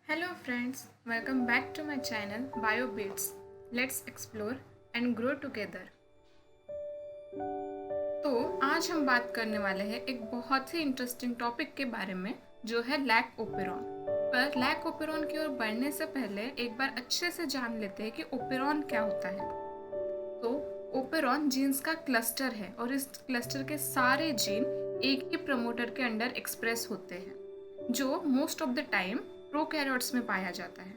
Hello friends, welcome back to my channel BioBeats. Let's explore and grow together. तो आज हम बात करने वाले हैं एक बहुत ही इंटरेस्टिंग टॉपिक के बारे में जो है लैक ओपेरॉन। पर लैक ओपेरॉन की ओर बढ़ने से पहले एक बार अच्छे से जान लेते हैं कि ओपेरॉन क्या होता है। तो ओपेरॉन जीन्स का क्लस्टर है और इस क्लस्टर के सारे जीन एक ही प्रमोटर के अंडर एक्सप्रेस होते हैं जो most of the time prokaryotes में पाया जाता है।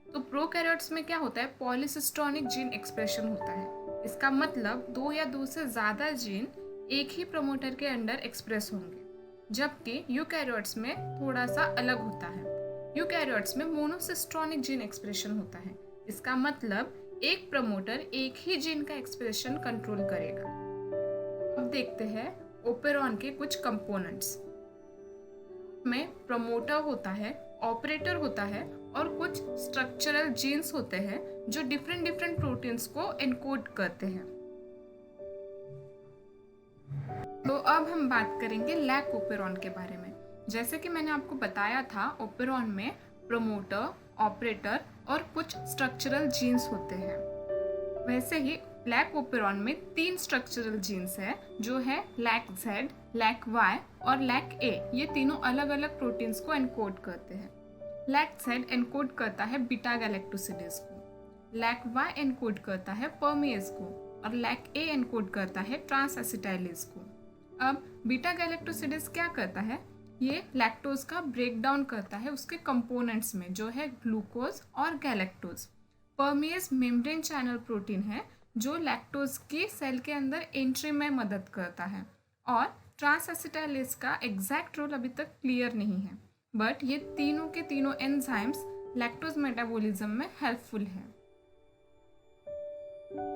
तो प्रोकैरियोट्स में क्या होता है, पॉलीसिस्टोनिक जीन एक्सप्रेशन होता है। इसका मतलब दो या दो से ज़्यादा जीन एक ही प्रमोटर के अंडर एक्सप्रेस होंगे, जबकि यूकैरियोट्स में थोड़ा सा अलग होता है। यूकैरियोट्स में मोनोसिस्टोनिक जीन एक्सप्रेशन होता है। इसका मतलब एक प्रमोटर एक ही जीन का एक्सप्रेशन कंट्रोल करेगा। अब देखते हैं ओपेरॉन के कुछ कंपोनेंट्स में। प्रमोटर होता है, ऑपरेटर होता है और कुछ स्ट्रक्चरल जीन्स होते हैं जो डिफरेंट प्रोटीन्स को एनकोड करते हैं। तो अब हम बात करेंगे लैक ओपेरॉन के बारे में। जैसे कि मैंने आपको बताया था, ओपेरॉन में प्रमोटर, ऑपरेटर और कुछ स्ट्रक्चरल जीन्स होते हैं। वैसे ही लैक ओपेरॉन में 3 स्ट्रक्चरल जीन्स है जो है लैक Z, लैक Y और लैक A। ये तीनों अलग अलग प्रोटीन्स को एनकोड करते हैं। लैक Z एनकोड करता है बीटा गैलेक्टोसिडेज को, लैक Y एनकोड करता है परमेज को और लैक A एनकोड करता है ट्रांसएसिटाइलेज को। अब बीटा गैलेक्टोसिडेज क्या करता है, ये लैक्टोज का ब्रेकडाउन करता है उसके कंपोनेंट्स में जो है ग्लूकोज और गैलेक्टोज। परमेज मेम्ब्रेन चैनल प्रोटीन है जो लैक्टोज की सेल के अंदर एंट्री में मदद करता है। और ट्रांसएसिटाइलेज का एग्जैक्ट रोल अभी तक क्लियर नहीं है, बट ये तीनों के तीनों एंजाइम्स लैक्टोज मेटाबॉलिज्म में हेल्पफुल है।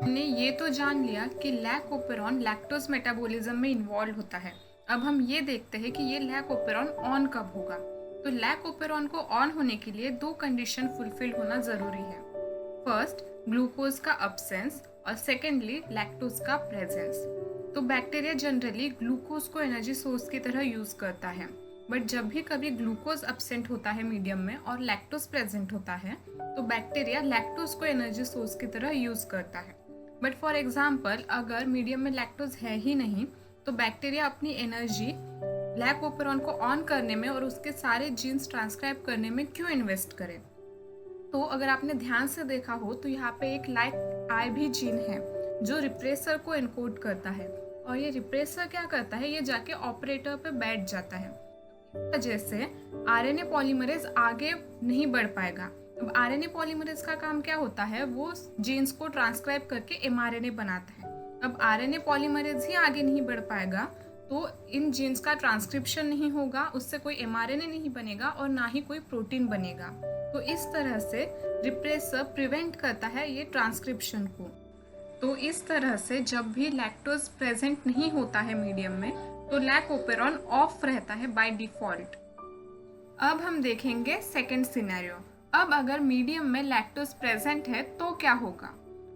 हमने ये तो जान लिया कि लैक ओपेरॉन लैक्टोज मेटाबॉलिज्म में इन्वॉल्व होता है। अब हम ये देखते हैं कि ये लैक ओपेरॉन ऑन कब होगा। तो लैक ओपेरॉन को ऑन होने के लिए 2 कंडीशन फुलफिल होना जरूरी है। फर्स्ट, ग्लूकोज का अब्सेंस और सेकेंडली लैक्टोज का प्रेजेंस। तो बैक्टीरिया जनरली ग्लूकोज को एनर्जी सोर्स की तरह यूज करता है, बट जब भी कभी ग्लूकोज अब्सेंट होता है मीडियम में और लैक्टोज प्रेजेंट होता है तो बैक्टीरिया लैक्टोज को एनर्जी सोर्स की तरह यूज करता है। बट फॉर एग्जाम्पल, अगर मीडियम में लैक्टोज है ही नहीं तो बैक्टीरिया अपनी एनर्जी लैक ओपेरॉन को ऑन करने में और उसके सारे जीन्स ट्रांसक्राइब करने में क्यों इन्वेस्ट करे। तो अगर आपने ध्यान से देखा हो तो यहाँ पे एक लैक आई भी जीन है जो रिप्रेसर को एनकोड करता है, और ये रिप्रेसर क्या करता है, ये जाके ऑपरेटर पे बैठ जाता है। इस वजह से आरएनए पॉलीमरेज आगे नहीं बढ़ पाएगा। अब आरएनए पॉलीमरेज का काम क्या होता है, वो जीन्स को ट्रांसक्राइब करके एमआरएनए बनाता है। अब आरएनए पॉलीमरेज ही आगे नहीं बढ़ पाएगा तो इन जीन्स का ट्रांसक्रिप्शन नहीं होगा, उससे कोई एमआरएनए नहीं बनेगा और ना ही कोई प्रोटीन बनेगा। तो इस तरह से रिप्रेसर प्रिवेंट करता है ये ट्रांसक्रिप्शन को। तो इस तरह से जब भी लैक्टोज प्रेजेंट नहीं होता है मीडियम में तो लैक ओपेरॉन ऑफ रहता है बाय डिफॉल्ट। अब हम देखेंगे सेकेंड सिनेरियो। अब अगर मीडियम में लैक्टोज प्रेजेंट है तो क्या होगा।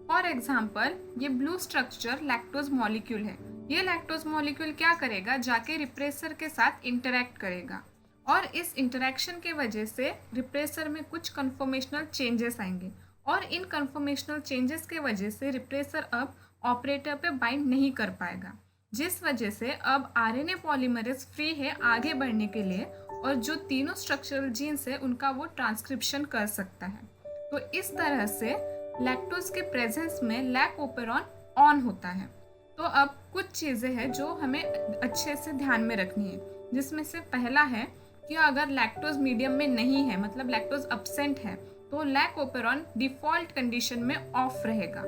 फॉर एग्जाम्पल, ये ब्लू स्ट्रक्चर लैक्टोज मॉलिक्यूल है। ये लैक्टोज मॉलिक्यूल क्या करेगा, जाके रिप्रेसर के साथ इंटरैक्ट करेगा और इस इंटरैक्शन के वजह से रिप्रेसर में कुछ कन्फर्मेशनल चेंजेस आएंगे और इन कन्फर्मेशनल चेंजेस के वजह से रिप्रेसर अब ऑपरेटर पे बाइंड नहीं कर पाएगा, जिस वजह से अब आरएनए पॉलीमरेज फ्री है आगे बढ़ने के लिए और जो तीनों स्ट्रक्चरल जीन्स है उनका वो ट्रांसक्रिप्शन कर सकता है। तो इस तरह से लैक्टोज के प्रेजेंस में लैक ओपेरॉन ऑन होता है। तो अब कुछ चीज़ें हैं जो हमें अच्छे से ध्यान में रखनी है, जिसमें से पहला है कि अगर लैक्टोज मीडियम में नहीं है, मतलब लैक्टोज अब्सेंट है, तो लैक ओपेरॉन डिफॉल्ट कंडीशन में ऑफ रहेगा,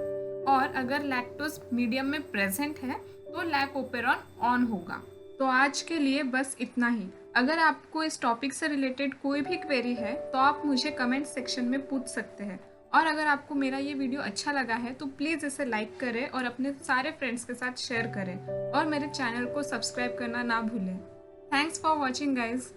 और अगर लैक्टोज मीडियम में प्रेजेंट है तो लैक ओपेरॉन ऑन होगा। तो आज के लिए बस इतना ही। अगर आपको इस टॉपिक से रिलेटेड कोई भी क्वेरी है तो आप मुझे कमेंट सेक्शन में पूछ सकते हैं, और अगर आपको मेरा ये वीडियो अच्छा लगा है तो प्लीज़ इसे लाइक करें और अपने सारे फ्रेंड्स के साथ शेयर करें और मेरे चैनल को सब्सक्राइब करना ना भूलें। Thanks for watching guys.